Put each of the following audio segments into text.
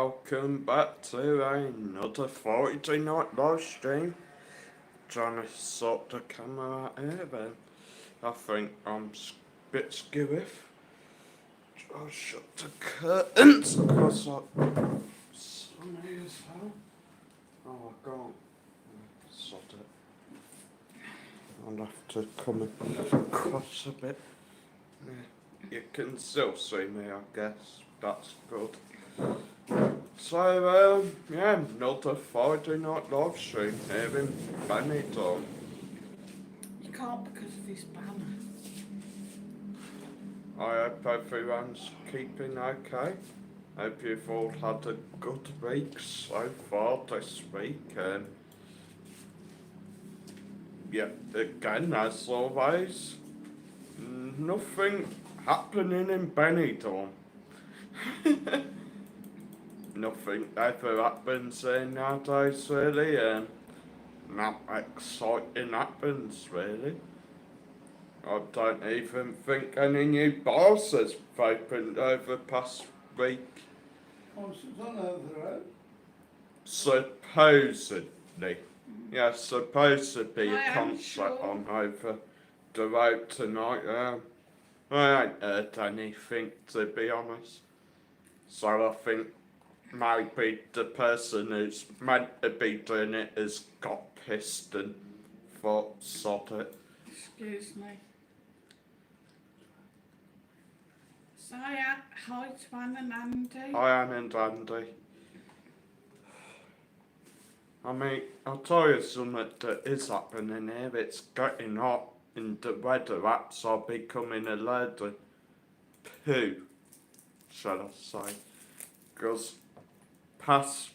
welcome back to another Friday night live stream. Trying to sort the camera out here then. I think I'm a bit skewy. I'll shut the curtains because I'm sunny as hell. Oh, I can't. Sod it. I'll have to come across a bit. Yeah. You can still see me, I guess. That's good. So, yeah, another Friday night live stream here in Benidorm. You can't because of this banner. I hope everyone's keeping okay. Hope you've all had a good week so far this week. Yeah, again, as always, nothing happening in Benidorm. Nothing ever happens there nowadays, really, and not exciting happens, really. I don't even think any new bars has opened over the past week. Oh, she's on over the road. Supposedly. Yeah, supposed to be I a am concert sure. on over the road tonight. I ain't heard anything, to be honest. So I think maybe the person who's meant to be doing it has got pissed and thought, sod it. Excuse me. So, yeah, hi to Anne and Andy. Hi, Anne and Andy. I mean, I'll tell you something that is happening here. It's getting hot and the weather apps are becoming a load of poo, shall I say. Because past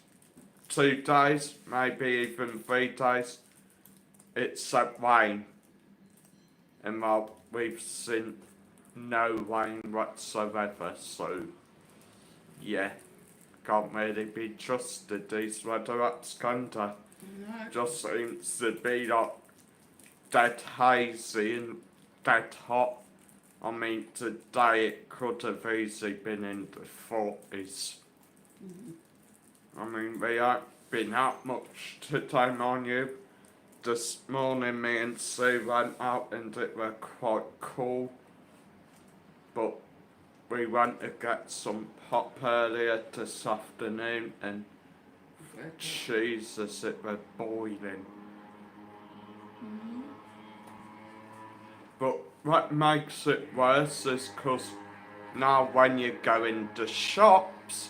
2 days, maybe even 3 days, it's said rain. And well, we've seen no rain whatsoever, so yeah, can't really be trusted, these weather apps, can't I? No. Just seems to be like dead hazy and dead hot. I mean, today it could have easily been in the 40s. I mean, we haven't been out much today, mind you. This morning me and Sue went out and it were quite cool. But we went to get some pop earlier this afternoon and Jesus, it were boiling. But what makes it worse is because now when you go into shops,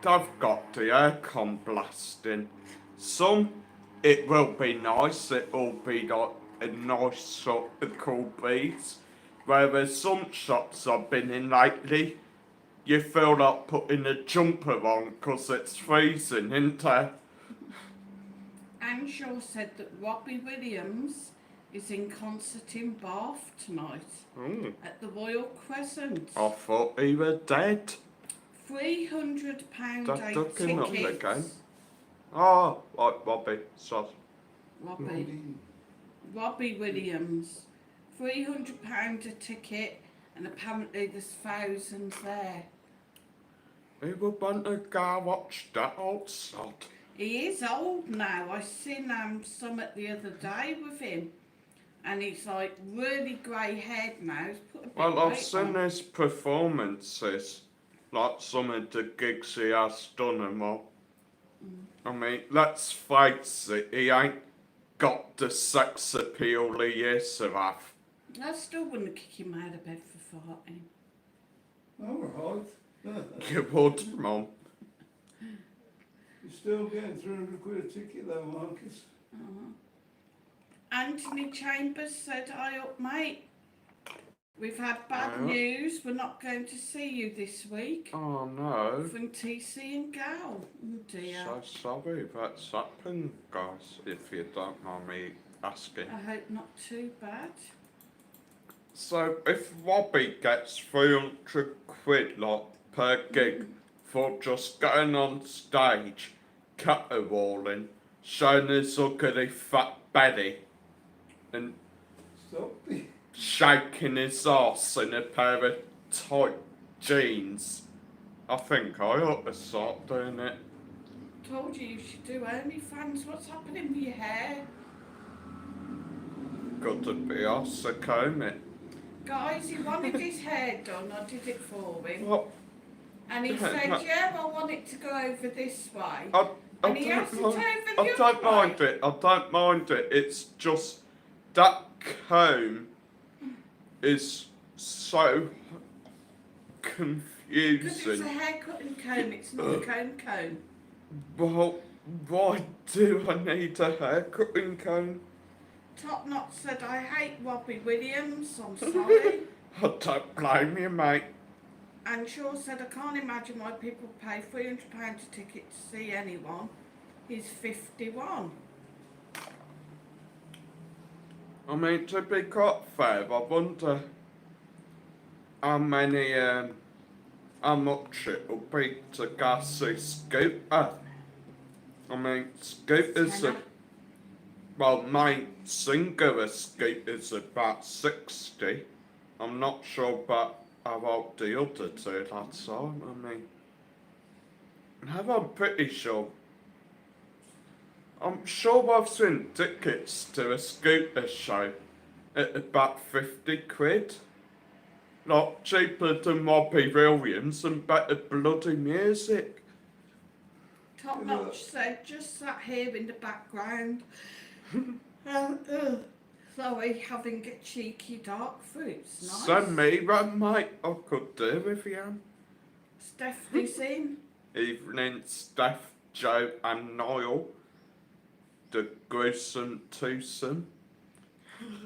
they've got the aircon blasting. Some, it will be nice, it will be like a nice sort of cool breeze. Whereas some shops I've been in lately, you feel like putting a jumper on because it's freezing, isn't it? Anne Shaw said that Robbie Williams is in concert in Bath tonight at the Royal Crescent. I thought he were dead. £300 That a took him up ticket. again. Oh, right, Robbie, sorry. Robbie Williams. £300 a ticket, and apparently there's thousands there. Who would want to go watch that old sod? He is old now. I seen Summit the other day with him, and he's like really grey haired now. He's put a bit Well, I've weight seen on. his performances, like some of the gigs he has done and all. I mean, let's face it, he ain't got the sex appeal he used to have. I still wouldn't kick him out of bed for farting. All right. You would, Mum. You're still getting £300 a ticket though, Marcus. Anthony Chambers said, "Hi up, mate. We've had bad news. We're not going to see you this week." Oh no. From TC and Gal. Oh dear. So sorry that's happened, guys, if you don't mind me asking. I hope not too bad. So if Robbie gets £300 like per gig for just going on stage, caterwauling, showing his ugly fat belly and Stop it. shaking his arse in a pair of tight jeans, I think I ought to start doing it. Told you should do OnlyFans. What's happening with your hair? Got to be asked to comb it. Guys, he wanted his hair done. I did it for him. What? And he said, yeah, I want it to go over this way. I And he has it over the I don't other mind way. it. I don't mind it. It's just that comb is so Because it's confusing. a hair cutting comb, it's not a comb. Well, why do I need a hair cutting comb? Top Knot said, I hate Robbie Williams, I'm sorry. I don't blame you, mate. And Shaw said, I can't imagine why people pay £300 a ticket to see anyone. He's 51. I mean, to be quite fair, I wonder how much it will be to go see Scooter. I mean, Scooter's Tenner. well, my singer of Scooter's about 60. I'm not sure about how old the other two lads are. I mean, no, I'm pretty sure. I'm sure I've seen tickets to a Scooter show at about 50 quid. Not cheaper than Robbie Williams and better bloody music. Top Notch said, just sat here in the background. Sorry, having a cheeky dark fruits. Nice. Send me one, mate. I could do with you. Stephanie's in. Evening, Steph, Joe, and Niall. The gruesome twosome.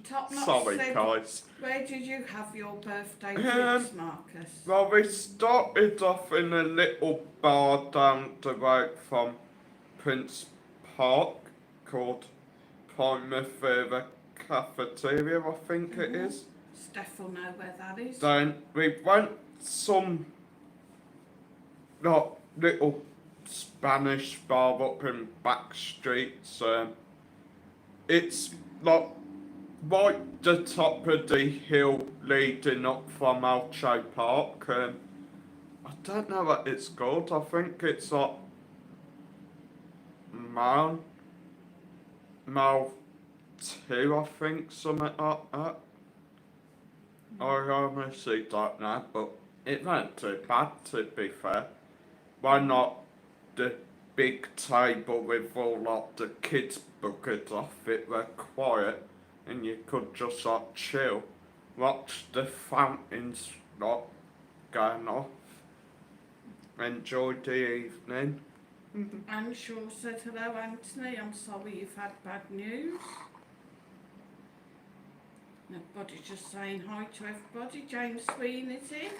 Top Notch Sorry, said, guys. where did you have your birthday drinks, Marcus? Well, we started off in a little bar down the road from Prince Park called Primavera Cafeteria, I think it is. Steph will know where that is. Then we went some little Spanish bar up in back streets. It's like right the top of the hill leading up from Alcho Park. I don't know what it's called. I think it's like Mal 2, I think, something like that. I honestly don't know, but it wasn't too bad, to be fair. Why not the big table with all like the kids bucket off it were quiet and you could just like chill, watch the fountains like going off, enjoy the evening. Anne Shaw said, hello Anthony, I'm sorry you've had bad news. Everybody's just saying hi to everybody. James Sweeney's in.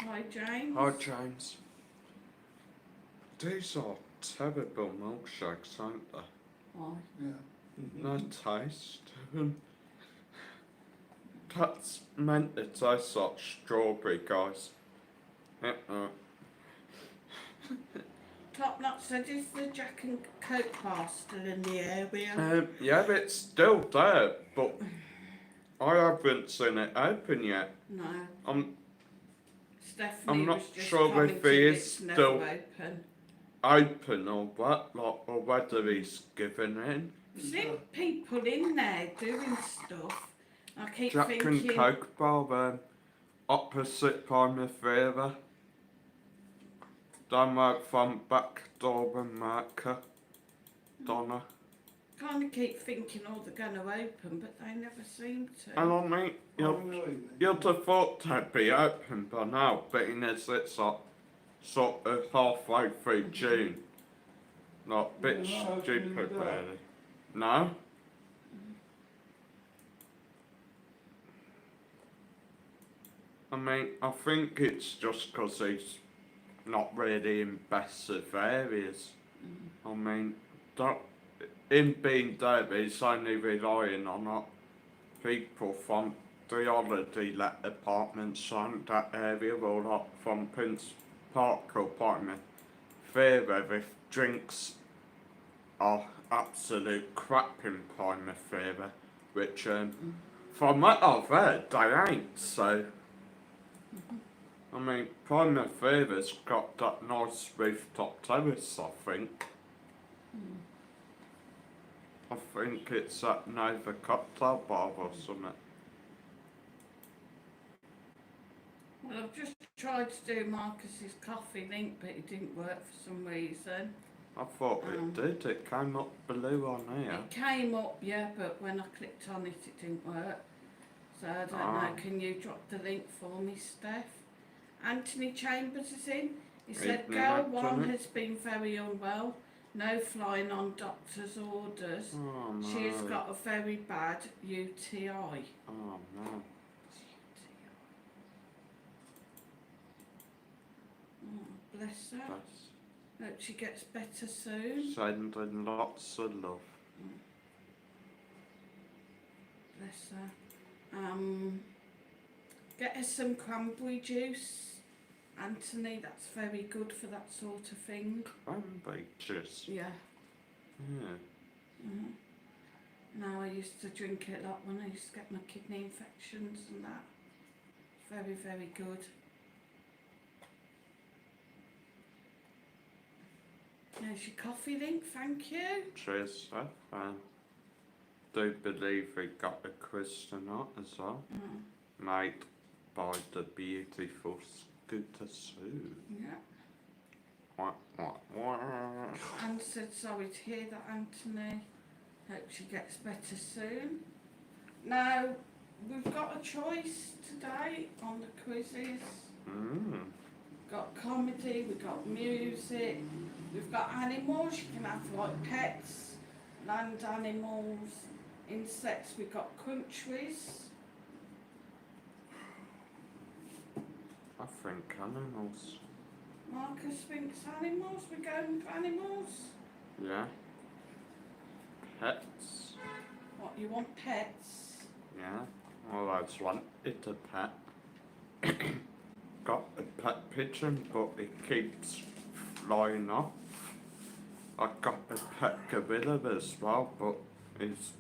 Hi James. Hi James. These are terrible milkshakes, aren't they? Why? Yeah. No taste. That's meant to taste like strawberry, guys. Top Knot said, is the Jack and Coke bar still in the area? Yeah, it's still there, but I haven't seen it open yet. No. I'm Stephanie not was just sure if commenting he is it's never still open. open or what, like, or whether he's given in. I've seen people in there doing stuff. I keep Jack thinking, and Coke bar, opposite Primavera. Down right from Benidorm Marcus. Donna. kind of keep thinking, oh, they're going to open, but they never seem to. And I mean, you'd have thought they'd be open by now, being as it's like sort of halfway through June. Like, a bit They're not open in stupid, the day. really. No? I mean, I think it's just because he's not really in best of areas. I mean, him being there, he's only relying on people from the holiday let apartments around that area, or like from Prince Park or Primavera, if drinks are absolute crap in Primavera, which from what I've heard, they ain't, so I mean, Primaveра's got that nice rooftop terrace, I think. I think it's at Nova Cocktail Bar or something. Well, I've just tried to do Marcus's coffee link, but it didn't work for some reason. I thought it did, it came up blue on here. It came up, yeah, but when I clicked on it, it didn't work. So I don't know, can you drop the link for me, Steph? Anthony Chambers is in. He said, Evening, Girl 1 Anthony. has been very unwell. No flying on doctor's orders. Oh no. She has got a very bad UTI. Oh no. Oh, bless her. That's Hope she gets better soon. sending lots of love. Bless her. Get her some cranberry juice, Anthony. That's very good for that sort of thing. Cranberry juice. Yeah. Yeah. Now I used to drink it a lot when I used to get my kidney infections and that. Very, very good. There's your coffee link, thank you. Cheers, Seth. I do believe we got a quiz tonight as well. Made by the beautiful Scooter Sue. Yeah. Wah, wah, wah. Anne said sorry to hear that, Anthony. Hope she gets better soon. Now, we've got a choice today on the quizzes. We've got comedy, we've got music, we've got animals, you can have like pets, land animals, insects, we've got countries. I think animals. Marcus thinks animals, we're going for animals. Yeah. Pets. What, you want pets? Yeah. Well, I just wanted a pet. Got a pet pigeon, but it keeps flying off. I got a pet gorilla as well, but it's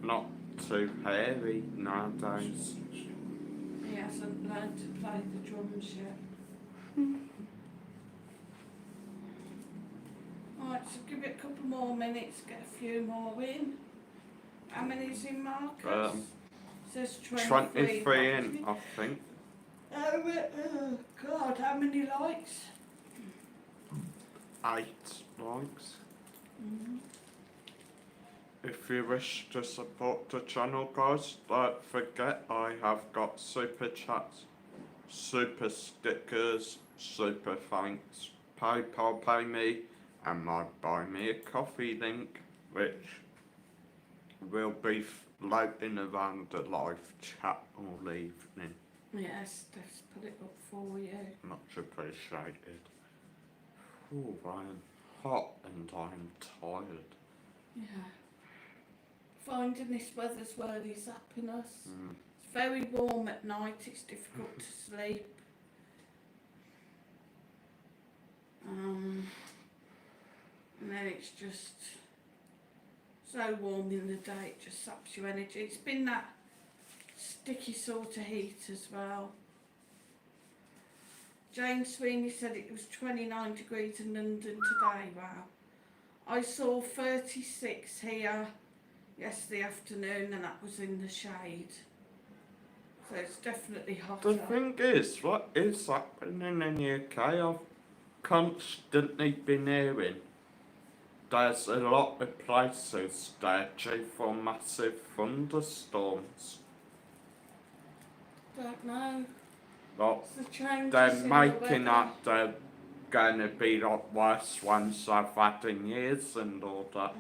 not too hairy nowadays. He hasn't learned to play the drums yet. Alright, so give it a couple more minutes, get a few more in. How many's in, Marcus? Says 23. 23 in, I think. Oh, God, how many likes? 8 likes. If you wish to support the channel, guys, don't forget I have got super chats, super stickers, super thanks, PayPal Pay Me, and my Buy Me a Coffee link, which will be floating around the live chat all evening. Yes, let's put it up for you. Much appreciated. Oh, I am hot and I am tired. Yeah. Finding this weather's really zapping us. It's very warm at night, it's difficult to sleep. And then it's just so warm in the day, it just saps your energy. It's been that sticky sort of heat as well. Jane Sweeney said it was 29 degrees in London today. Wow. I saw 36 here yesterday afternoon and that was in the shade. So it's definitely hotter. The thing is, what is happening in the UK, I've constantly been hearing there's a lot of places that are due for massive thunderstorms. Don't know. Like, It's the changes they're in the making weather. up they're going to be like worse ones I've had in years and all that.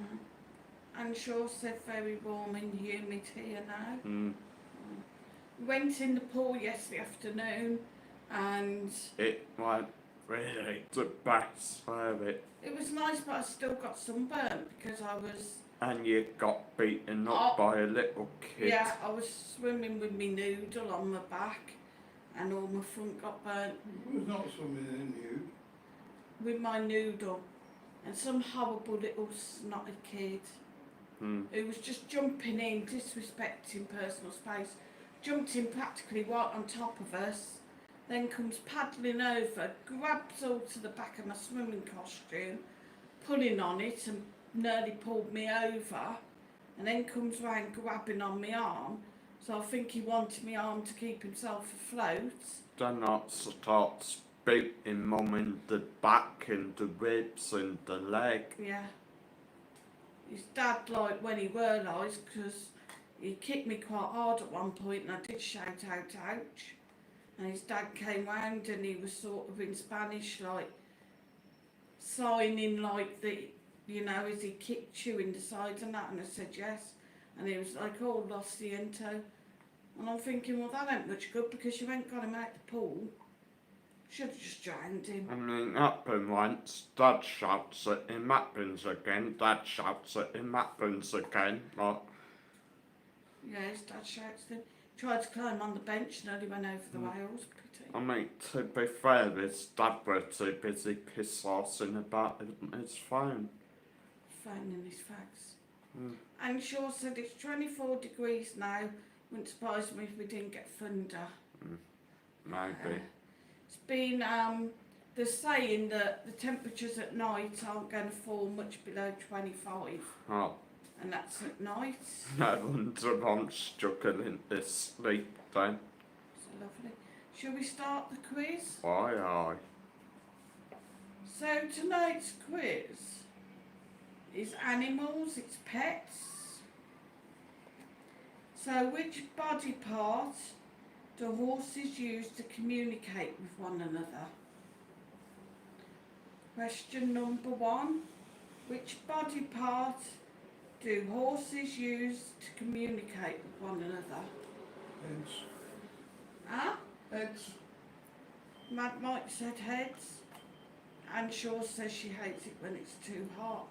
And Shaw said very warm and humid here now. Mm. We went in the pool yesterday afternoon and It went really the best, were it? it was nice, but I still got sunburnt because I was, And you got beaten up Oh. by a little kid. yeah, I was swimming with my noodle on my back and all my front got burnt It was not something in you. with my noodle. And some horrible little snotty kid Mm. who was just jumping in, disrespecting personal space, jumped in practically right on top of us then comes paddling over, grabs hold to the back of my swimming costume, pulling on it and nearly pulled me over, and then comes round grabbing on my arm. So I think he wanted my arm to keep himself afloat. Then I start beating Mum in the back and the ribs and the leg. Yeah. His dad, like, when he realised, because he kicked me quite hard at one point and I did shout out, ouch. And his dad came round and he was sort of in Spanish, like, signing like the, you know, as he kicked you in the side and that, and I said yes. And he was like, oh, lo siento. And I'm thinking, well, that ain't much good because you ain't got him out the pool. Should have just drowned him. I mean, happened once, Dad shouts at him, happens again, Dad shouts at him, happens again. Like, Yeah, his dad shouts at him. Tried to climb on the bench, nearly went over the rails. Pretty. I mean, to be fair, his dad were too busy piss-arsing about his phone. Phoning his fags. Mm. And Shaw said it's 24 degrees now. Wouldn't surprise me if we didn't get thunder. Maybe. It's been, they're saying that the temperatures at night aren't going to fall much below 25. Oh, And that's at night. no wonder I'm struggling to sleep then. It's lovely. Shall we start the quiz? Aye. So tonight's quiz is animals, it's pets. So which body part do horses use to communicate with one another? Question number 1. Which body part do horses use to communicate with one another? Heads. Huh? Heads. Mad Mike said heads. And Shaw says she hates it when it's too hot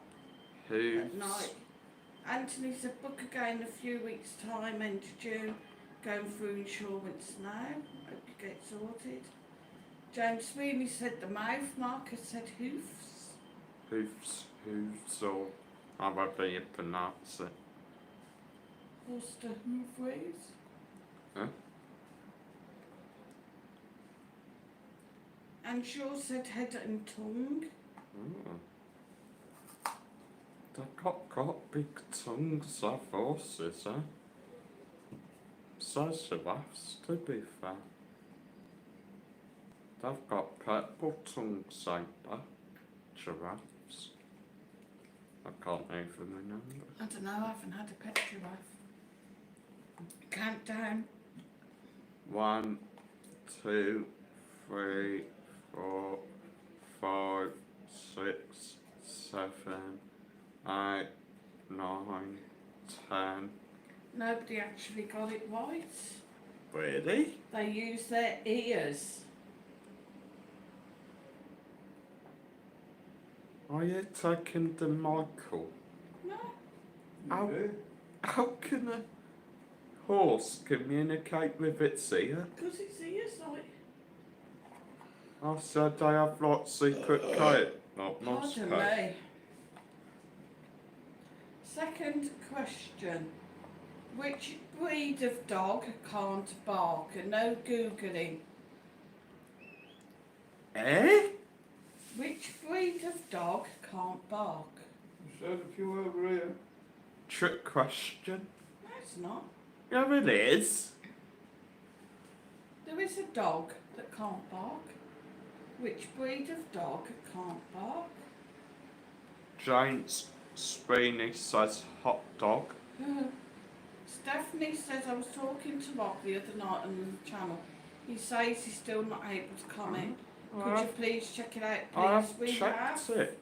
at Hooves. night. Anthony said book again in a few weeks' time, end of June, going through insurance now. Hope you get sorted. James Sweeney said the mouth. Marcus said hoofs. Hooves, or however you pronounce it. Foster hoofways. Huh? And Shaw said head and tongue. Oh. They've got big tongues, of horses, eh? So giraffes, to be fair. They've got purple tongues, ain't they? Giraffes. I can't even remember. I don't know, I haven't had a pet giraffe. Countdown. 1, 2, 3, 4, 5, 6, 7, 8, 9, 10. Nobody actually got it right. Really? They use their ears. Are you taking the Michael? No. Ow. Yeah. How can a horse communicate with its ear? Because its ears like... I said they have like secret code. Not must Pardon me. Second question. Which breed of dog can't bark? And no Googling. Eh? Which breed of dog can't bark? Said a few over here. Trick question. No, it's not. Yeah, it is. There is a dog that can't bark. Which breed of dog can't bark? James Sweeney says hot dog. Stephanie says I was talking to Rob the other night on the channel. He says he's still not able to comment. Could you please check it out, I've please? We checked have. it.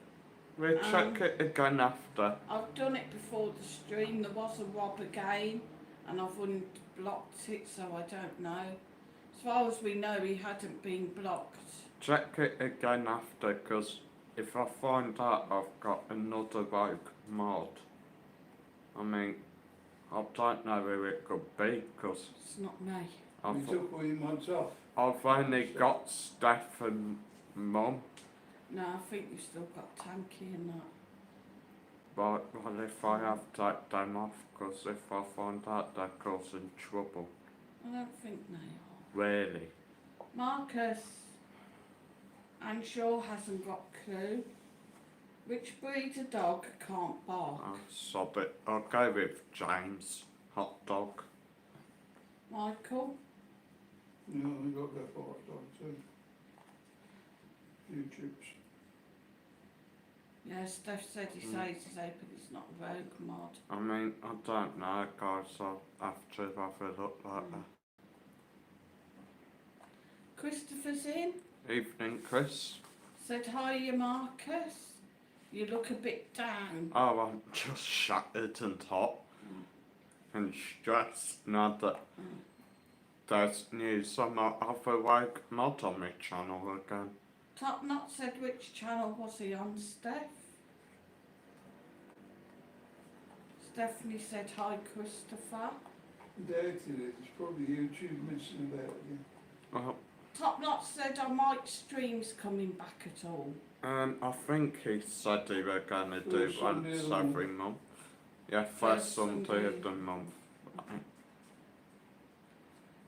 We'll check it again after. I've done it before the stream. There was a Rob again, and I've unblocked it, so I don't know. As far as we know, he hadn't been blocked. Check it again after, because if I find out I've got another rogue mod, I mean, I don't know who it could be, because It's not me. We took all your mods off. I've only got Steph and Mum. No, I think you've still got Tanky and that. But well, if I have to take them off, because if I find out they're causing trouble. I don't think they are. Really? Marcus. And Shaw hasn't got a clue. Which breed of dog can't bark? I'll sob it. I'll go with James. Hot dog. Michael? No, we got that for hot dog too. Few chips. Yeah, Steph said he says he's hoping it's not a rogue mod. I mean, I don't know, guys. I'll have to have a look like that. Christopher's in. Evening, Chris. Said, hiya, Marcus. You look a bit down. Oh, I'm just shattered and hot and stressed now that there's news on my other rogue mod on my channel again. Top Knot said, which channel was he on, Steph? Stephanie said, hi, Christopher. Doubted it. It's probably YouTube messing about again. Well, Top Knot said, are Mike's streams coming back at all? I think he said he were gonna do First Sunday once of the every month. Yeah, first Sunday Sunday. of the month.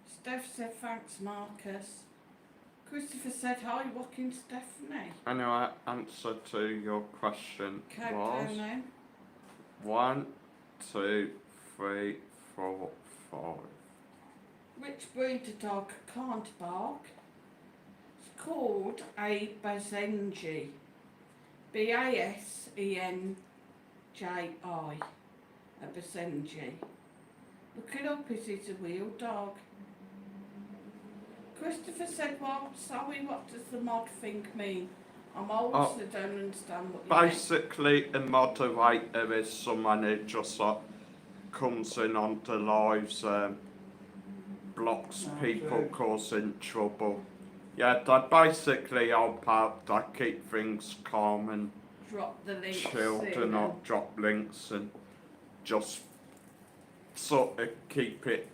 Steph said, thanks, Marcus. Christopher said, hi, walking Stephanie. Anyway, answer to your question Count was down now. 1, 2, 3, 4, 5. Which breed of dog can't bark? It's called a Basenji. Basenji. A Basenji. Look it up, is it a real dog? Christopher said, well, sorry, what does the mod thing mean? I'm old, so I don't understand what you mean. Basically, a moderator is someone who just like comes in on the lives, blocks people causing trouble. Yeah, they basically help out, they keep things calm and Drop the links chilled in and not drop links and just sort of keep it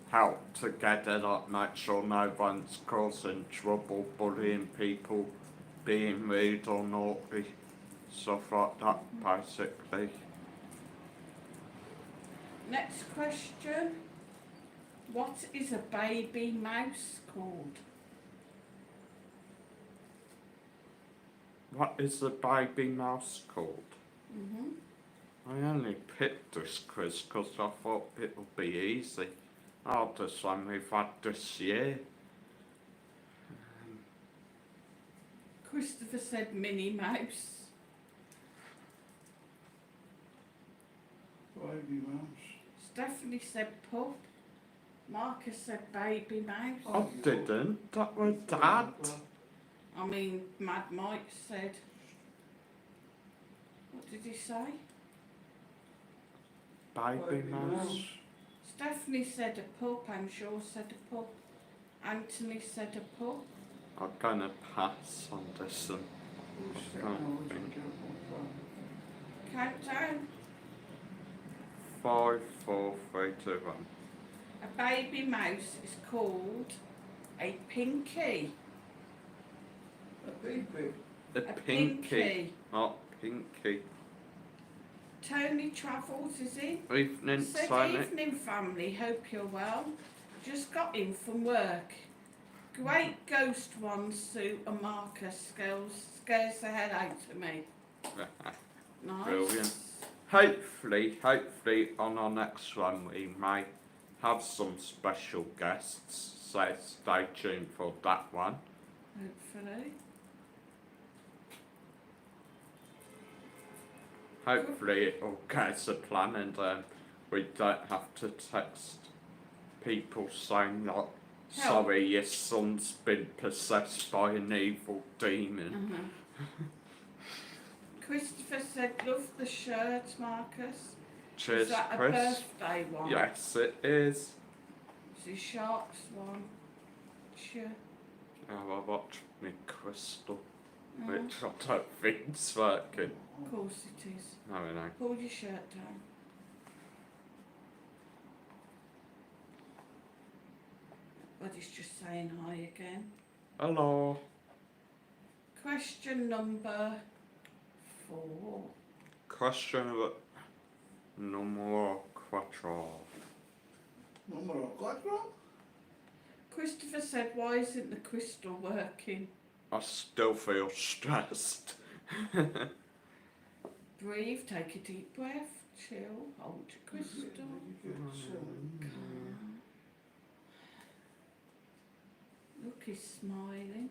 held together, like make sure no one's causing trouble, bullying people, being rude or naughty, stuff like that basically. Next question. What is a baby mouse called? What is the baby mouse called? I only picked this quiz because I thought it would be easy. Oh, this one we've had this year. Christopher said Minnie Mouse. Baby mouse. Stephanie said pup. Marcus said baby mouse. I didn't, that was Dad. I mean, Mad Mike said. What did he say? Baby mouse. Stephanie said a pup. I'm sure said a pup. Anthony said a pup. I'm gonna pass on this one. Countdown. 5, 4, 3, 2, 1. A baby mouse is called a pinky. A pig. A pinky. Not pinky. Tony Travels is in. Evening, Said Tony. evening family, hope you're well. Just got in from work. Great ghost one suit and Marcus scares the hell out of me. Nice. Brilliant. Hopefully on our next one we may have some special guests, so stay tuned for that one. Hopefully. Hopefully it all goes to plan and we don't have to text people saying like, sorry, your son's been possessed by an evil demon. Christopher said, love the shirt, Marcus. Cheers, Is that Chris. a birthday one? Yes, it is. It's a Sharks one. Sure. Oh, I watched me Crystal, which I don't think's working. Of course it is. No, no. Pull your shirt down. Buddy's just saying hi again. Hello. Question number 4. Question numero 4. Numero 4? Christopher said, why isn't the crystal working? I still feel stressed. Breathe, take a deep breath, chill, hold your crystal. Calm. Look, he's smiling.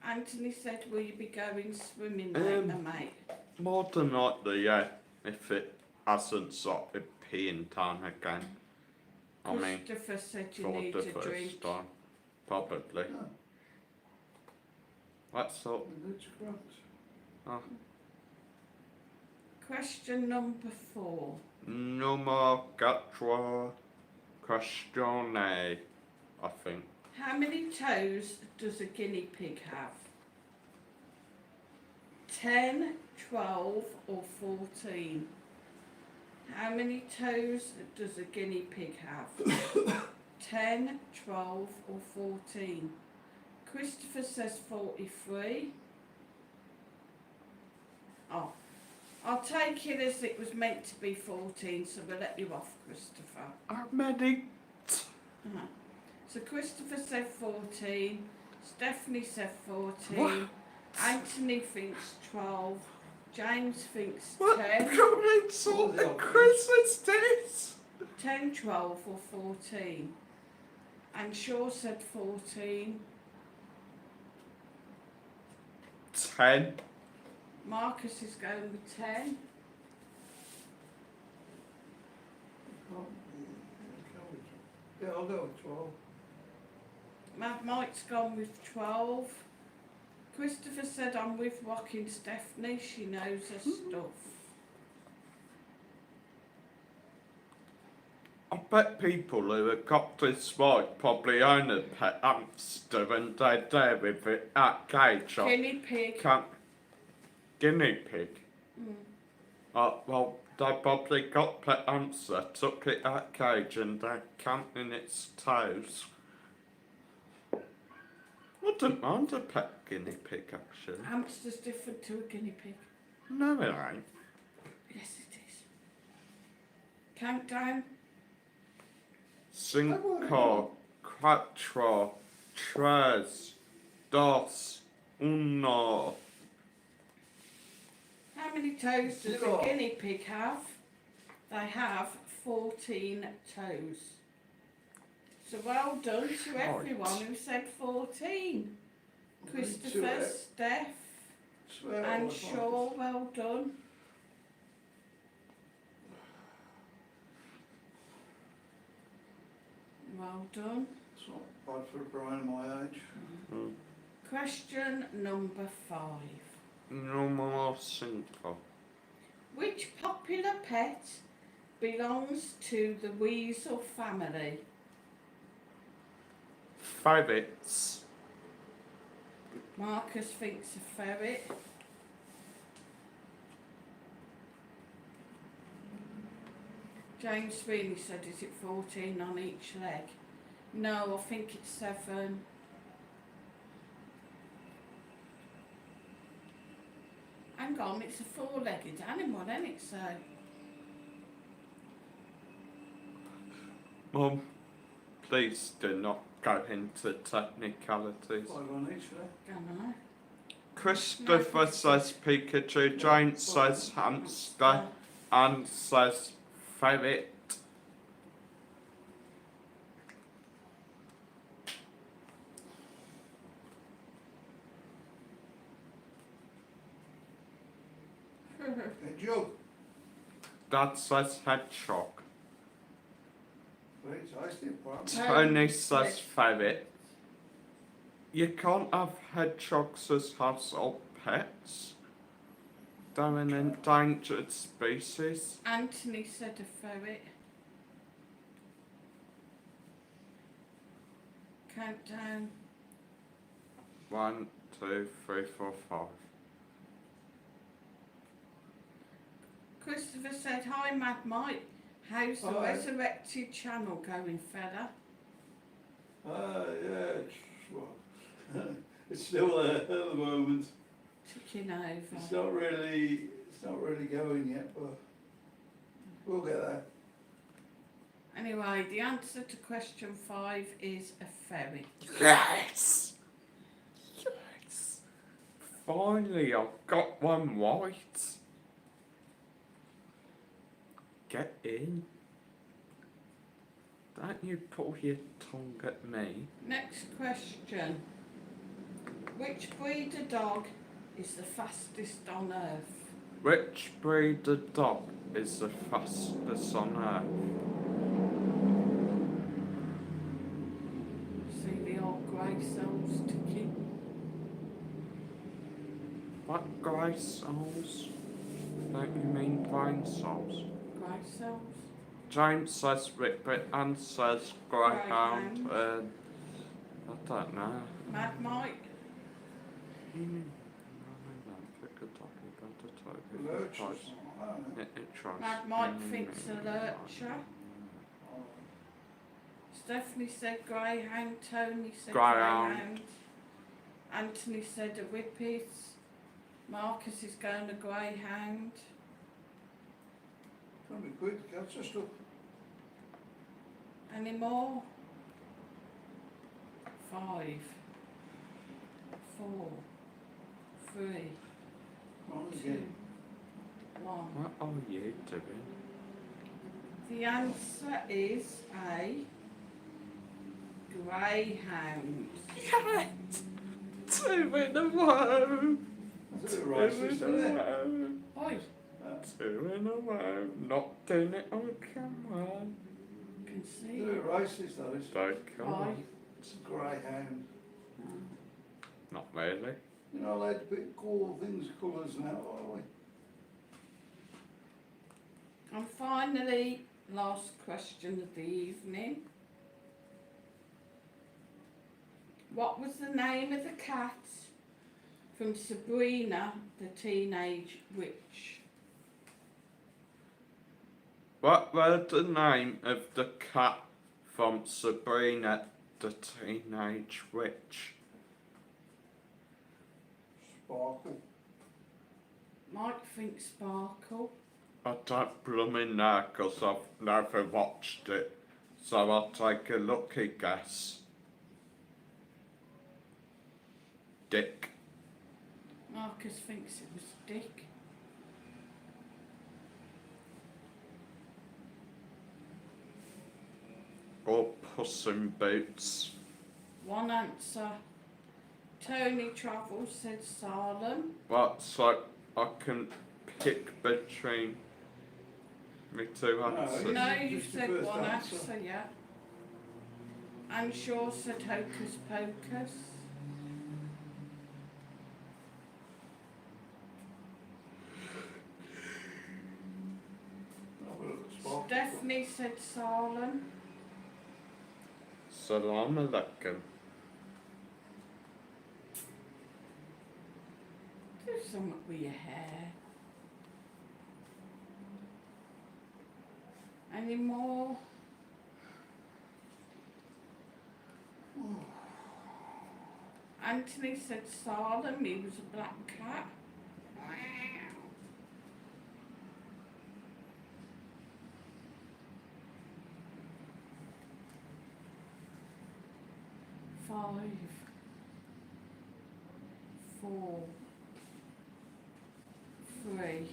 Anthony said, will you be going swimming later, mate? More than likely, yeah. If it hasn't sort of peeing time again. I mean, Christopher said you for need the a first drink. time. Probably. No, That's all. it's cracked. Oh. Question number 4. Number 4. Question A, I think. How many toes does a guinea pig have? 10, 12 or 14? How many toes does a guinea pig have? 10, 12 or 14? Christopher says 43. Oh, I'll take it as it was meant to be 14, so we'll let you off, Christopher. How many? Uh-huh. So Christopher said 14, Stephanie said 14, What? Anthony thinks 12, James thinks What 10, kind sort of quiz is this? 10, 12 or 14. And Shaw said 14, 10. Marcus is going with 10, Yeah, I'll go with 12. Mad Mike's gone with 12, Christopher said I'm with rocking Stephanie, she knows her stuff. I bet people who have got this right probably own a pet hamster and they're there with it at cage. Guinea pig. Guinea pig. Mm. Well, they probably got pet hamster, took it at cage and they're counting its toes. I don't mind a pet guinea pig actually. Hamster's different to a guinea pig. No, it ain't. Yes, it is. Countdown. 5, 4, 3, 2, 1. How many toes does a Zero. guinea pig have? They have 14 toes. So well done to everyone who said 14. Christopher, Steph Swear and all the time. Shaw, well done. Well done. It's not bad for a brain my age. Question number 5. Numero 5. Which popular pet belongs to the weasel family? Ferrets. Marcus thinks a ferret. James Sweeney said, is it 14 on each leg? No, I think it's 7. Hang on, it's a 4-legged animal, isn't it? So, Mum, please do not go into technicalities. 5 on each leg. don't know. Christopher says Pikachu, James says hamster, and says ferret. A joke. Dad says hedgehog. Very tasty, apparently. Tony says ferret. You can't have hedgehogs as household pets. They're an endangered species. Anthony said a ferret. Countdown. 1, 2, 3, 4, 5. Christopher said, hi Mad Mike, how's the Hi. resurrected channel going, fella? Yeah, it's still there at the moment. Ticking over. It's not really going yet, but we'll get there. Anyway, the answer to question 5 is a ferry. Yes! Yes! Finally, I've got one right. Get in. Don't you pull your tongue at me. Next question. Which breed of dog is the fastest on earth? Which breed of dog is the fastest on earth? See the old grey cells ticking? What grey souls? Don't you mean brain souls? Grey cells? James says Whippet and says Greyhound. Greyhound. I don't know. Mad Mike? Lurch or something like that. It tries. Mad Mike thinks a lurcher. Stephanie said greyhound, Tony said Greyhound. greyhound. Anthony said a whippet. Marcus is going to greyhound. Trying to be quick, catch us stuff. Any more? 5, 4, 3, Wrong 2, again. 1. What are you doing? The answer is a greyhound. Yes! 2 in a row! Is it 2 racist, in isn't a it? row! Oi, 2 in a row! Not doing it on camera. can Is see. it racist, that is? Don't come Why? on. It's a greyhound. Not really. You're not allowed to pick cool things, colours now, are we? And finally, last question of the evening. What was the name of the cat from Sabrina, the Teenage Witch? What was the name of the cat from Sabrina the Teenage Witch? Sparkle. Mike thinks Sparkle. I don't blooming know because I've never watched it, so I'll take a lucky guess. Dick. Marcus thinks it was Dick. Or Puss in Boots. One answer. Tony Travels said Salem. What? So I can pick between me two No, answers. No, Just you the said first one answer. answer, yeah. And Shaw said Hocus Pocus. No, but it's Sparkle. Stephanie said Salem. Salam alaikum. Do something with your hair. Any more? Anthony said Salem, he was a black cat. Five, 4, 3,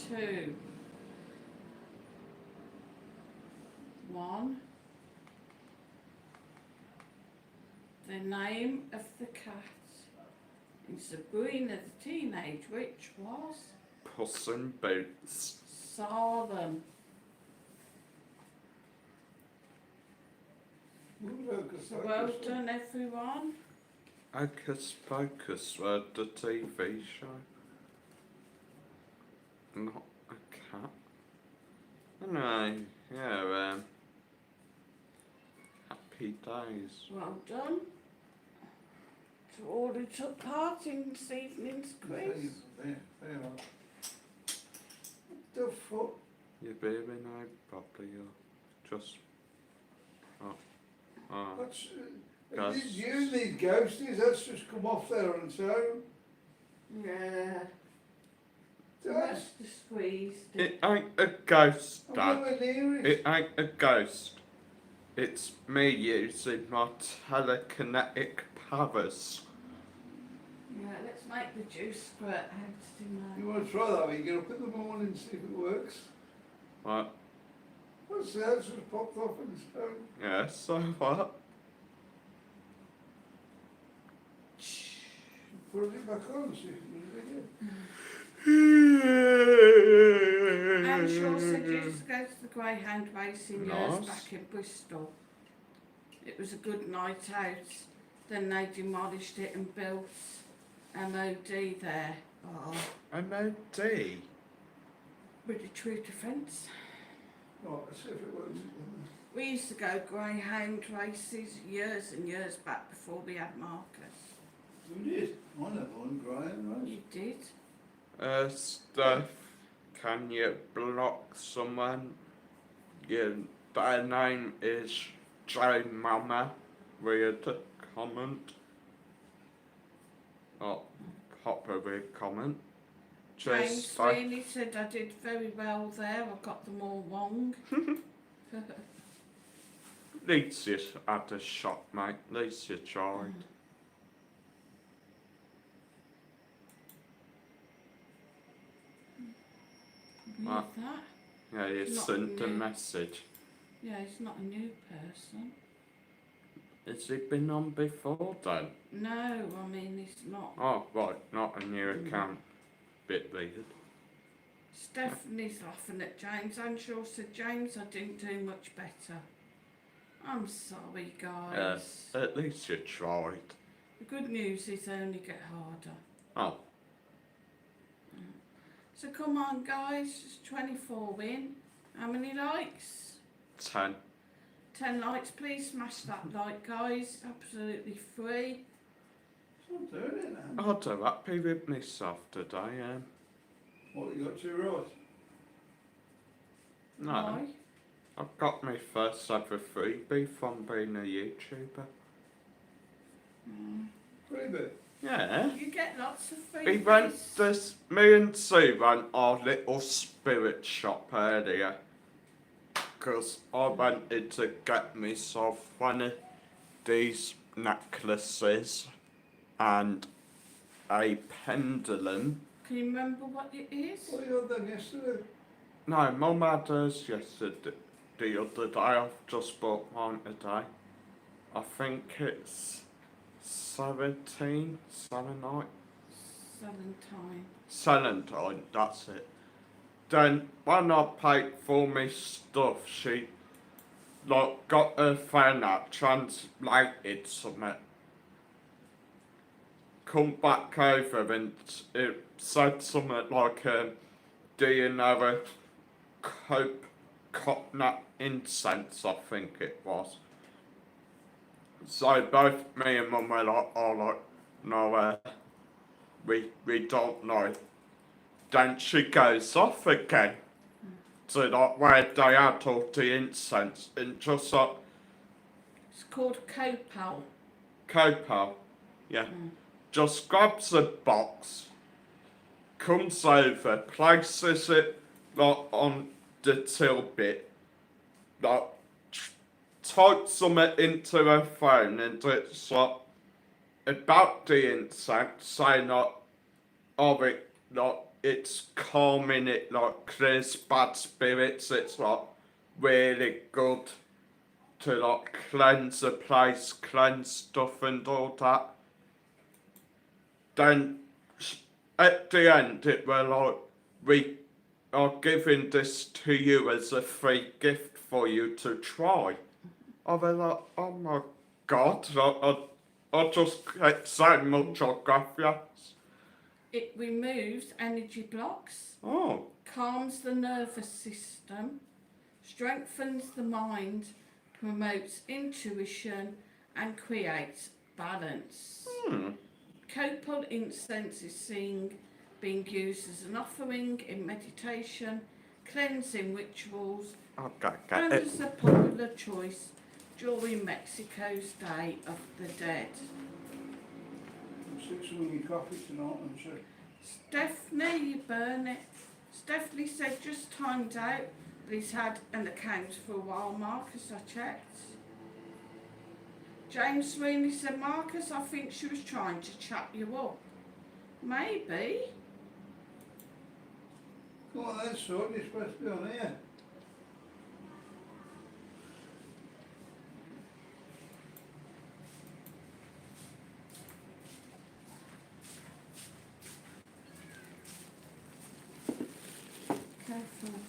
2, 1. The name of the cat in Sabrina the Teenage Witch was Puss in Boots. Salem. Hocus So well Pocus. done, everyone. Hocus Pocus were the TV show. Not a cat. Anyway, yeah, happy days. Well done to all who took part in this evening's quiz. There you are. What the fuck? You're being out properly, or just. That's, Ghosts. you need ghosties, that's just come off there on its own. Yeah. That's the squeeze. It ain't a ghost, I'm Dad. nowhere near it. It ain't a ghost. It's me using my telekinetic powers. Yeah, let's make the juice squirt out tonight. You want to try that when you get up in the morning and see if it works? What? What's that? It's just popped off in the stone. Yeah, so what? Put it back on and see if it does it again. Anne Shaw said you used to go to the Greyhound racing years Nice. back in Bristol. It was a good night out. Then they demolished it and built MOD there. Oh, MOD? with a true defence. Right, let's see if it works. We used to go Greyhound races years and years back before we had Marcus. We did. I never won Graham, right? You did? Steph, can you block someone? Yeah, their name is J Mama. Weird comment. Oh, pop a weird comment. James Just Sweeney said I did very well there. I got them all wrong. at least you had a shot, mate. At least you tried. Read Ah. that. Yeah, you Not sent a new. message. Yeah, he's not a new person. Has he been on before then? No, I mean he's not. Oh, right, not a new account. Bit weird. Stephanie's laughing at James. Anshaw said, James, I didn't do much better. I'm sorry, guys. At least you tried. The good news is they only get harder. Oh, So come on, guys. It's 24 in. How many likes? 10. 10 likes. Please smash that like, guys. Absolutely free. I'm doing it now. I'm so happy with myself today, What, you got two right? No, Why? I've got my first ever freebie from being a YouTuber. Freebie. Yeah. You get lots of freebies. We went this, me and Sue went our little spirit shop earlier. Because I wanted to get myself one of these necklaces and a pendulum. Can you remember what it is? What you had done yesterday? No, Mum had hers yesterday, the other day. I've just bought one today. I think it's 17, 7 Valentine, that's it. Then when I paid for me stuff, she got her phone out, translated something. Come back over and it said something like, do you know a coconut incense, I think it was. So both me and Mum were like, no, we don't know. Then she goes off again to where they had all the incense and just It's called Copal. Copal, yeah, just grabs a box, comes over, places it on the till bit, types something into her phone and it's about the incense, saying it's calming, it clears bad spirits, it's really good to cleanse the place, cleanse stuff and all that. Then at the end it were we are giving this to you as a free gift for you to try. I was like, oh my god, I just get so much gracias. It removes energy blocks, Oh, calms the nervous system, strengthens the mind, promotes intuition and creates balance. Copal incense is being used as an offering in meditation, cleansing rituals okay, and get it. as a popular choice during Mexico's Day of the Dead. I'm 6 with your coffee tonight, I'm sure. Stephanie, you burn it. Stephanie said just timed out, but he's had an account for a while, Marcus, I checked. James Sweeney said, Marcus, I think she was trying to chat you up. Maybe. Come on then, son, you're supposed to be on here. Careful.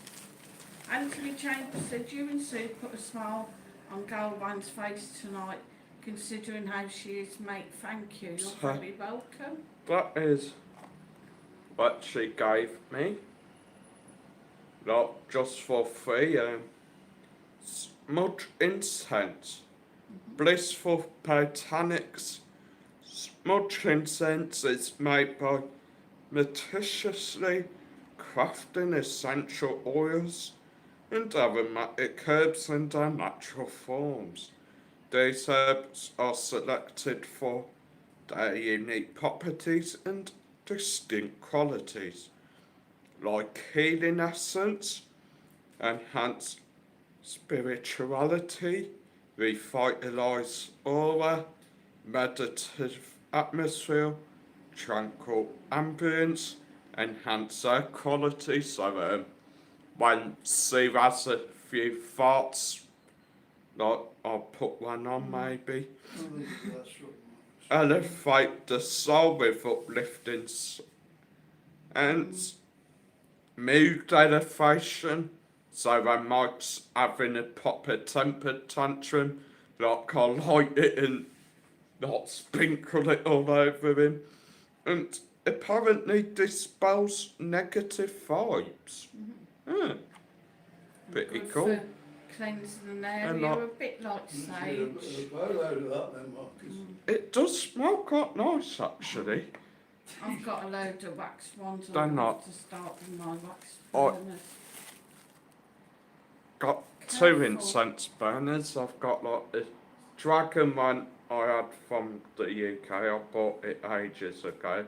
Anthony Chambers said, you and Sue put a smile on Galwan's face tonight, considering how she is, mate. Thank you. You're very welcome. That is what she gave me. Not just for free. Smudge incense. Blissful botanics. Smudge incense is made by meticulously crafting essential oils and aromatic herbs in their natural forms. These herbs are selected for their unique properties and distinct qualities, like healing essence, enhance spirituality, revitalise aura, meditative atmosphere, tranquil ambience, enhance air quality. So when Sue has a few farts, like I'll put one on maybe. Oh, that's right. Elevate the soul with uplifting and mood elevation. So when Mike's having a proper temper tantrum, like I'll light it and not sprinkle it all over him. And apparently dispels negative vibes. Yeah. Pretty Good cool. for cleansing an area, And like- a bit like You should sage. have a boatload of that then, Marcus. It does smell quite nice actually. I've got a load of wax ones. They're I'll not. have to start with my wax Oh. burners. Got two Careful. incense burners. I've got like the dragon one I had from the UK. I bought it ages ago.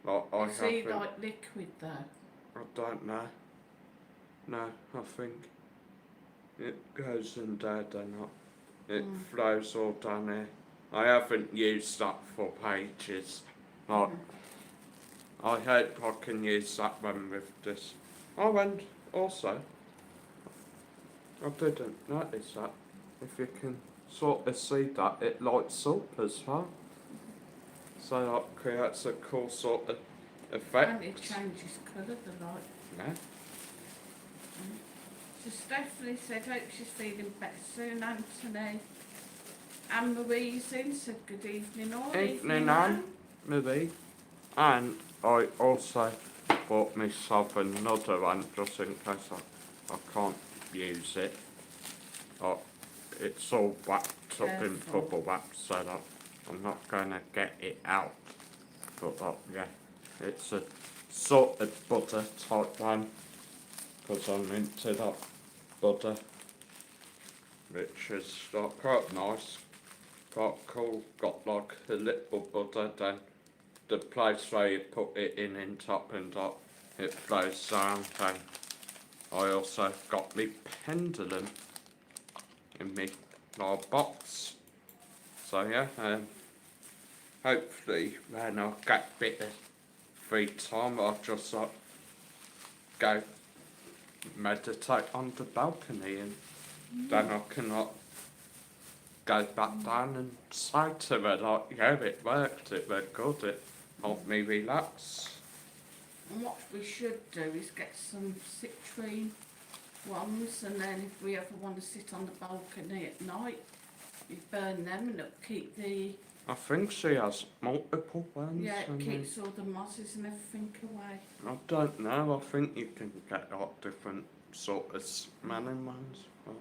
Like I Is he haven't. like liquid though? I don't know. No, I think it goes in there, then it flows all down here. I haven't used that for ages. Like, I hope I can use that one with this. Oh, and also, I didn't notice that. If you can sort of see that, it lights up as well. So that creates a cool sort of effect. And it changes colour, the light. Yeah. So Stephanie said, hope she's feeling better soon, Anthony. Anne Marie's in, said good evening all. Evening, Anne. Maybe. And I also bought myself another one just in case I can't use it. It's all wrapped up in Careful. bubble wrap, so that I'm not going to get it out. But yeah, it's a sort of butter type one, because I'm into that butter, which is like quite nice, quite cool. Got like a little butter, then the place where you put it in top, and it flows down. Then I also got me pendulum in me box. So yeah, hopefully when I get a bit of free time, I'll just go meditate on the balcony, and then I can go back down and say to her like, yeah, it worked, it went good, it helped me relax. And what we should do is get some citrine ones, and then if we ever want to sit on the balcony at night, we burn them and it'll keep the, I think she has multiple ones. yeah, it and keeps all the mosses and everything away. I don't know, I think you can get like different sort of smelling ones. But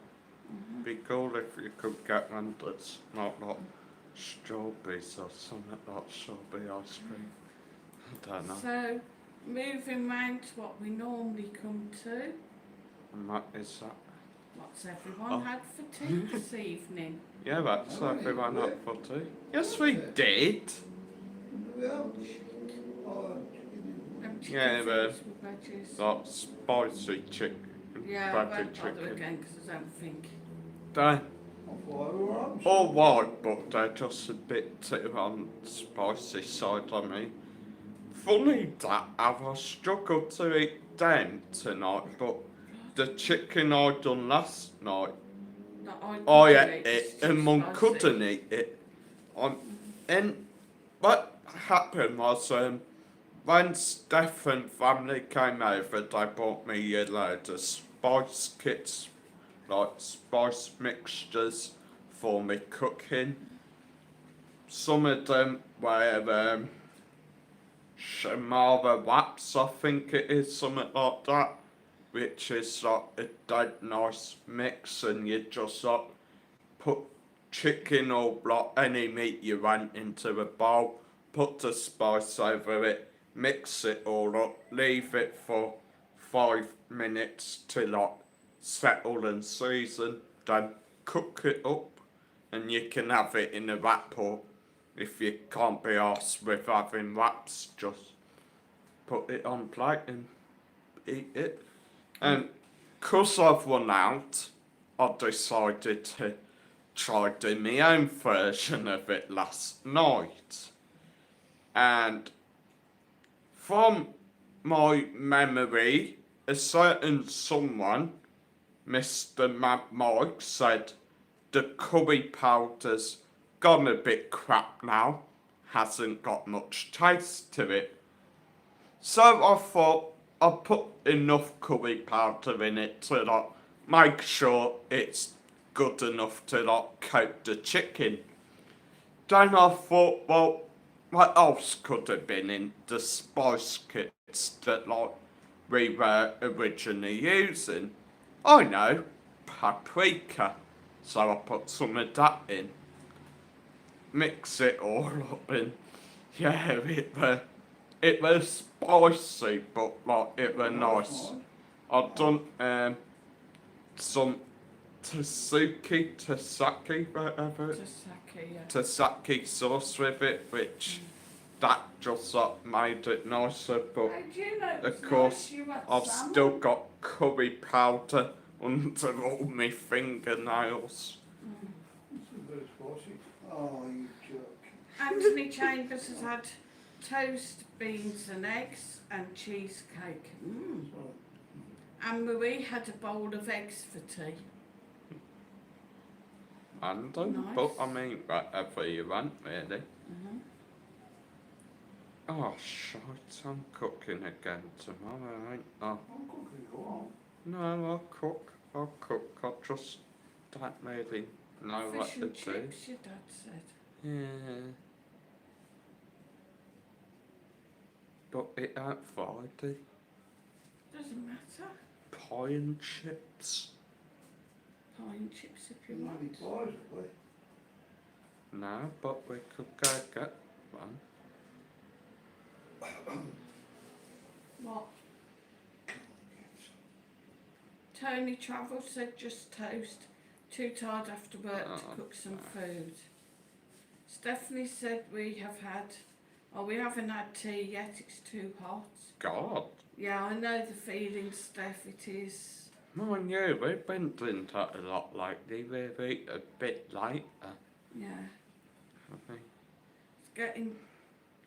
be cool if you could get one that's not like strawberries or something like strawberry ice cream. I don't know. So, moving round to what we normally come to, And that is that. what's everyone Oh. had for tea this evening? Yeah, that's Oh, everyone yeah. up for tea. Yes, we did. Well, oh, Them chicken Yeah, fingers with veggies. like spicy chicken. Yeah, I Butter won't bother chicken. again because I don't think. They're I thought they were up. alright, but they're just a bit too on the spicy side on me. Funny that I struggled to eat them tonight, but the chicken I done last night, That I couldn't ate eat, it it's too and Mum spicy. couldn't eat it. And what happened was, when Steph and family came over, they bought me a load of spice kits, like spice mixtures for me cooking. Some of them were Shamara Waps, I think it is, something like that, which is like a dead nice mix, and you just like put chicken or like any meat you want into a bowl, put the spice over it, mix it all up, leave it for 5 minutes to like settle and season, then cook it up, and you can have it in a wrap, or if you can't be arsed with having wraps, just put it on plate and eat it. And 'cause I've run out, I decided to try doing my own version of it last night. And from my memory, a certain someone, Mr. Mike, said the curry powder's gone a bit crap now, hasn't got much taste to it. So I thought I'd put enough curry powder in it to like make sure it's good enough to like coat the chicken. Then I thought, well, what else could have been in the spice kits that like we were originally using? I know, paprika. So I put some of that in. Mix it all up, and yeah, it was spicy, but like it was nice. I've done some tasaki, whatever, Tasaki, yeah. tasaki sauce with it, which that just like made it nicer. But Hey, do you know it was of course, nice you had I've salmon? still got curry powder under all my fingernails. It's a bit spicy. Oh, you jerk. Anthony Chambers has had toast, beans and eggs and cheesecake. So, And Marie had a bowl of eggs for tea. And Nice. but I mean, whatever you want, really. Oh, shite, I'm cooking again tomorrow, ain't I? I'm cooking you on. No, I'll cook, I just don't really know what Fish to and do. chips, your dad said. Yeah. But it ain't Friday. Doesn't matter. Pie and chips? Pie and chips if you You might be want. pies, are they? No, but we could go get one. What? Tony Travel said just toast. Too tired after work to cook some food. Stephanie said we haven't had tea yet, it's too hot. God, Yeah, I know the feeling, Steph, it is. mind you, we've been doing that a lot lately. We've eaten a bit later, Yeah. I think. It's getting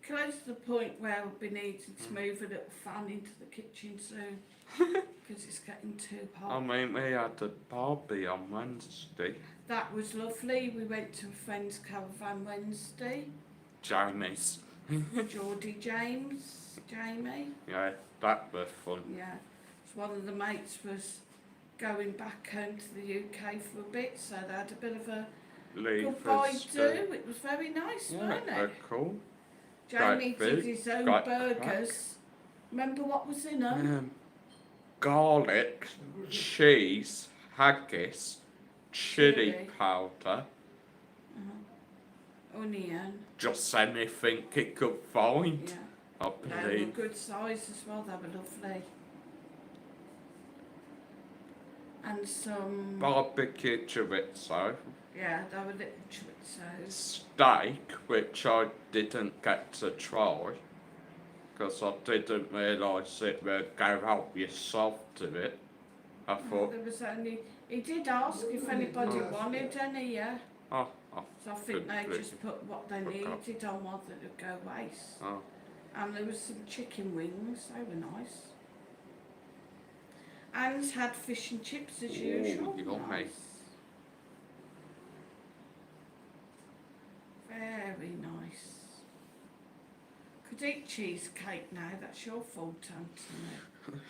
close to the point where we'll be needing to move a little fan into the kitchen soon. Because it's getting too I hot. mean, we had a Barbie on Wednesday. That was lovely. We went to a friend's caravan Wednesday. Jamie's. Geordie James, Jamie. Yeah, that was fun. Yeah. So one of the mates was going back home to the UK for a bit, so they had a bit of a goodbye do. It was very nice, Yeah, wasn't they're it? cool. Jamie great did food, his own great burgers. Remember what was in them? Garlic, cheese, haggis, chili Chilli. powder, Onion. just anything he could find, Yeah. I They were believe. good size as well. They were lovely. And some. Barbecue chorizo, Yeah, they were little chorizo. steak, which I didn't get to try. Because I didn't realise it would go help yourself to it. I thought, There was only, he did ask if anybody Oh. wanted any, yeah. oh, So I think they Completely just put what they forgot. needed on what that would go waste. oh, And there was some chicken wings, they were nice. Anne's had fish and chips as Ooh, usual. yummy. Nice. Very nice. Could eat cheesecake now, that's your fault, Anthony.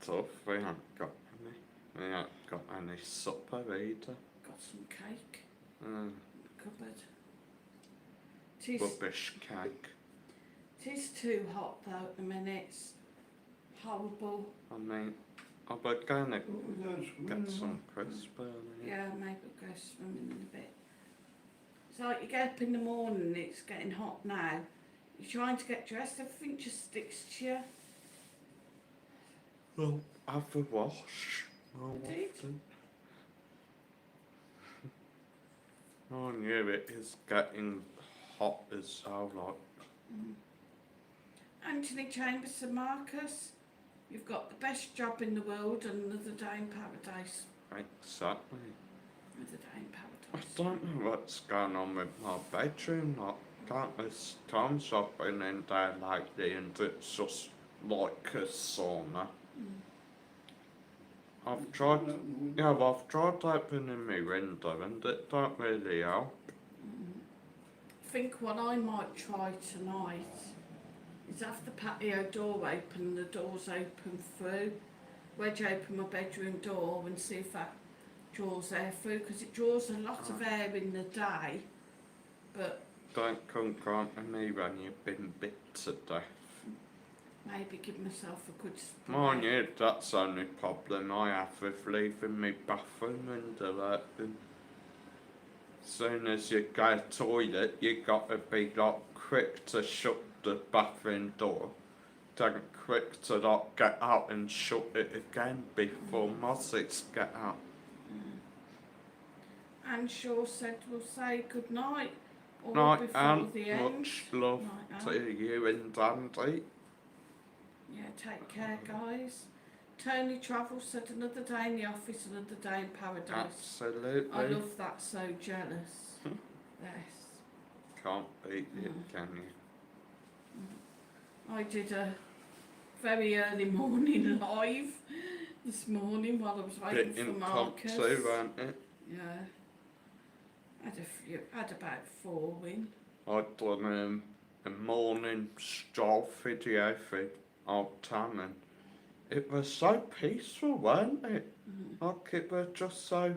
tough, we ain't got any. We ain't got any supper either. Got some cake Uh, in the cupboard. Tis, rubbish cake. tis too hot though at the minute, it's horrible. I mean, I was gonna What was that? get some crisp earlier. Yeah, maybe we'll go swimming in a bit. It's like you get up in the morning, it's getting hot now. You're trying to get dressed, everything just sticks to you. Well, have a wash. I'll Indeed. wash it. I knew it is getting hot as hell, like. Anthony Chambers and Marcus, you've got the best job in the world and another day in paradise. Exactly. Another day in I paradise. don't know what's going on with my bedroom, like, countless times I've been in there lately and it's just like a sauna. I've tried, yeah, well, I've tried opening my window and it don't really help. I think what I might try tonight is have the patio door open and the doors open through. Wedge open my bedroom door and see if that draws air through, because it draws a lot of air in the day, but Don't come crying me when you've been bit to death. maybe give myself a good spray. Mind you, that's the only problem I have with leaving my bathroom window open. Soon as you go to the toilet, you gotta be like quick to shut the bathroom door, then quick to like get out and shut it again before mozzies get out. And Shaw said we'll say good night or Night before and the end. much love Night, to Anne. you and Dandy. Yeah, take care, guys. Tony Travel said another day in the office, another day in paradise. Absolutely. I love that, so jealous. Yes. Can't beat it, can you? I did a very early morning live this morning while I was waiting Bit for Marcus. impromptu, weren't it? Yeah. Had about 4 win. I'd done a morning stroll video for Old Town and it was so peaceful, weren't it? Like it was just so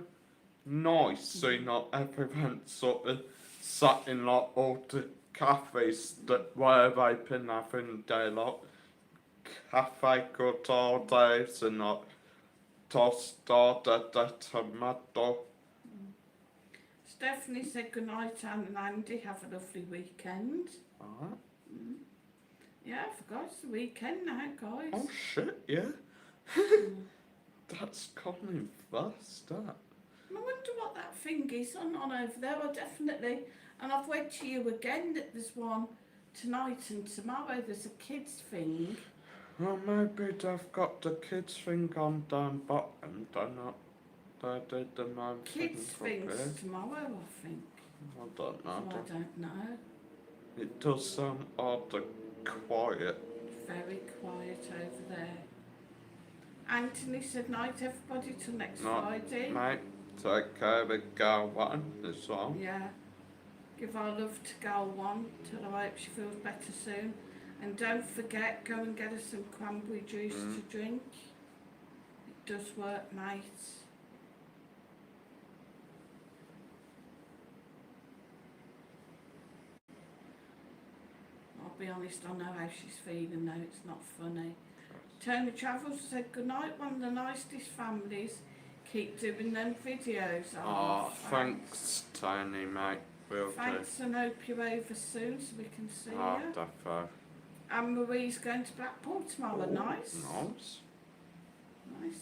nice, seeing like everyone sort of sat in like all the cafes that were open having their like cafe cortados and like tostada de tomato. Stephanie said good night, Anne and Andy. Have a lovely weekend. Alright. Yeah, I forgot it's the weekend now, guys. Oh shit, yeah. That's coming fast, that. I wonder what that thing is on over there. I definitely, and I've read to you again that there's one tonight and tomorrow. There's a kids thing. Well, maybe they've got the kids thing on down bottom, don't they? They did the main Kids thing up things here. tomorrow, I think. I don't know. So I don't know. It does sound odd and quiet. Very quiet over there. Anthony said night, everybody, till next Night, Friday. Mate, take care of girl one as well. Yeah. Give our love to girl one. Tell her I hope she feels better soon. And don't forget, go and get us some cranberry juice to drink. It does work, mate. I'll be honest, I know how she's feeling though, it's not funny. Tony Travels said good night, one of the nicest families. Keep doing them videos. Oh, thanks, Tony, mate. Will do. Thanks, and hope you're over soon so we can see Oh, you. defo. Anne Marie's going to Blackpool tomorrow. Nice. Nice. Nice.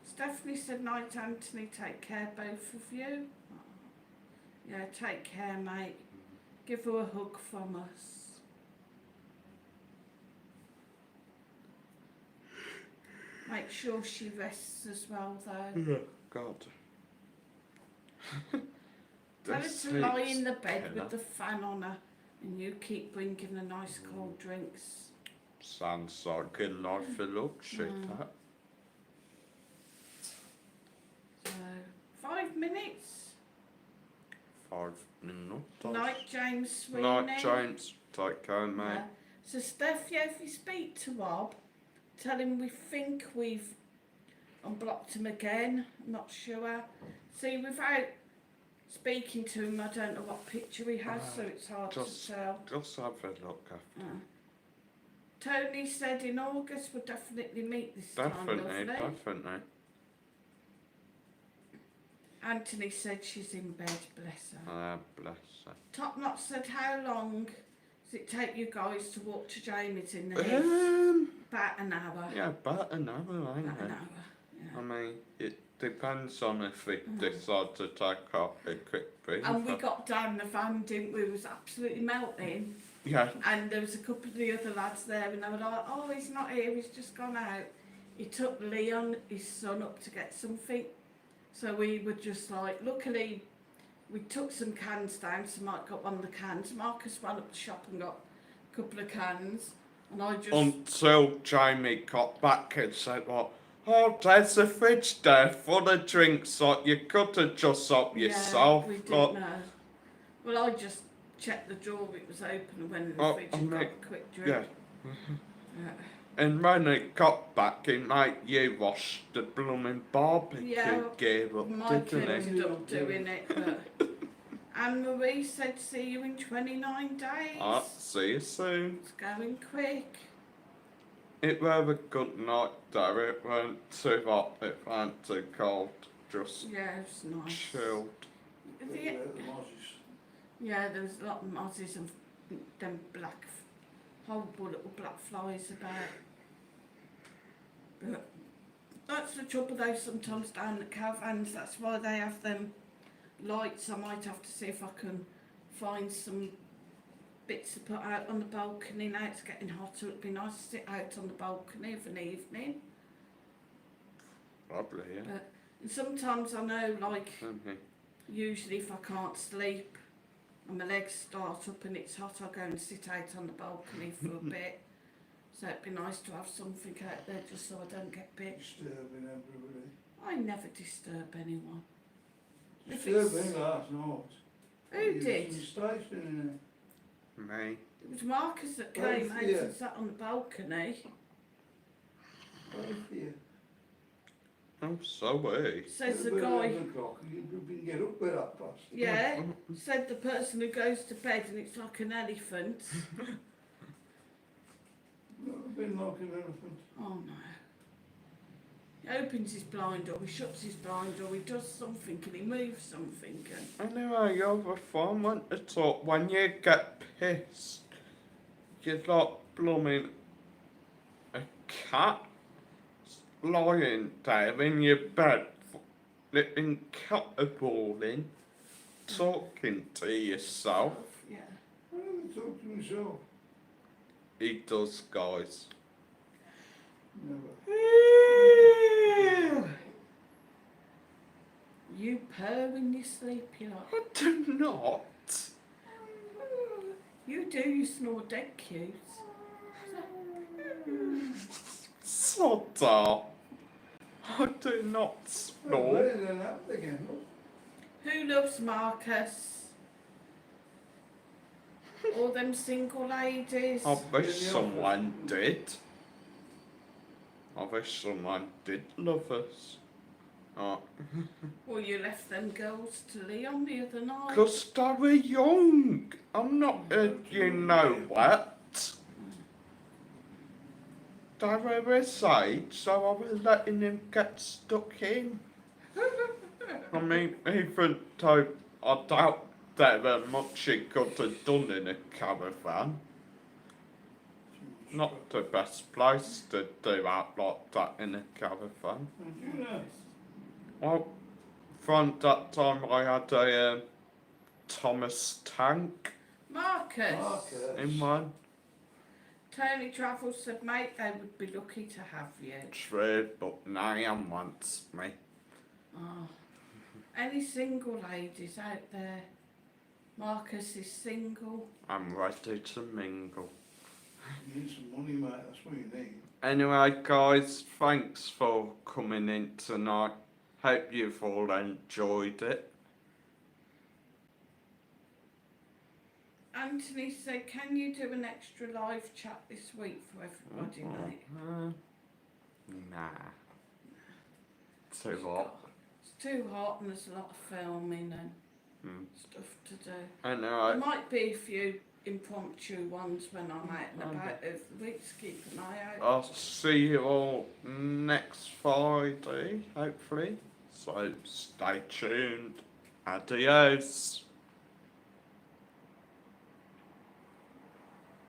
Stephanie said night, Anthony. Take care, both of you. Yeah, take care, mate. Give her a hug from us. Make sure she rests as well, though. Yeah, God. Tell her This to lie heat's in the bed killer. with the fan on her, and you keep bringing her nice cold drinks. Sounds like a life of luxury, that. So, 5 minutes. 5 minutes. Night, James Sweeney. Night, James. Take care, mate. Yeah. So, Steph, yeah, if you speak to Rob, tell him we think we've unblocked him again. I'm not sure. See, without speaking to him, I don't know what picture he has, so it's hard to tell. Just have a look after. Tony said in August we'll definitely meet this time, lovely. Definitely. Anthony said she's in bed, bless her. Bless her. Top Knot said how long does it take you guys to walk to Jamie's in the heat? About an hour. Yeah, about an hour, ain't About an it? hour, yeah. I mean, it depends on if we decide to take up a quick breather. And we got down the van, didn't we? It was absolutely melting. Yeah. And there was a couple of the other lads there, and they were like, oh, he's not here, he's just gone out. He took Leon, his son, up to get something. So we were just like, luckily, we took some cans down, so Mike got one of the cans. Marcus went up the shop and got a couple of cans. And I just... Until Jamie got back and said, well, oh, there's a fridge there full of drinks, like you could have just up yourself. Yeah, we didn't know. Well, I just checked the drawer, it was open, and went in the fridge and got a quick drink. Yeah. Yeah. And when it got back, it made you wash the blooming barbecue gear up, Mike didn't it? ended up doing it, but... Anne-Marie said see you in 29 days. See you soon. It's going quick. It was a good night though, it weren't too hot, it weren't too cold, just Yeah, it was nice. chilled. Yeah, there was a lot of mozzies and them black, horrible little black flies about. But that's the trouble though, sometimes down the caravans, that's why they have them lights. I might have to see if I can find some bits to put out on the balcony now. It's getting hotter, it'd be nice to sit out on the balcony of an evening. Probably, yeah. But, and sometimes I know, like, usually if I can't sleep and my legs start up and it's hot, I'll go and sit out on the balcony for a bit. So it'd be nice to have something out there just so I don't get bit. Disturbing everybody. I never disturb anyone. Disturbing last night. Who did? Station in Me. It was Marcus that came out and sat on the balcony. here. Oh, so we. Says the About guy, 11 o'clock, you can get up at 1:30. yeah, said the person who goes to bed and it's like an elephant. Never been like an elephant. Oh no. He opens his blind door, he shuts his blind door, he does something and he moves something and... Anyway, you're fun one to talk. When you get pissed, you're like blooming a cat lying there in your bed, flipping caterballing, talking to yourself. Yeah. I never talk to myself. He does, guys. Never. You purr when you sleep, you know. I do not. You do, you snore dead cute. Sod off. I do not Oh, snore. really, that happened again. Who loves Marcus? All them single ladies. I wish someone did. I wish someone did love us. Well, you left them girls to Leon the other night. 'Cause they were young. I'm not you know what. They were his age, so I was letting him get stuck in. I mean, even though I doubt there were much he could have done in a caravan. Not the best place to do out like that in a caravan. You know. Well, from that time I had a Thomas tank Marcus. Marcus. in one. Tony Travels said, mate, they would be lucky to have you. True, but Niam wants me. Oh. Any single ladies out there? Marcus is single. I'm ready to mingle. You need some money, mate, that's what you need. Anyway, guys, thanks for coming in tonight. Hope you've all enjoyed it. Anthony said, can you do an extra live chat this week for everybody, mate? Nah. Too hot. It's too hot and there's a lot of filming and stuff to do. There Anyway, might be a few impromptu ones when I'm out and about over the week, so keep an eye out. I'll see you all next Friday, hopefully. So stay tuned. Adios.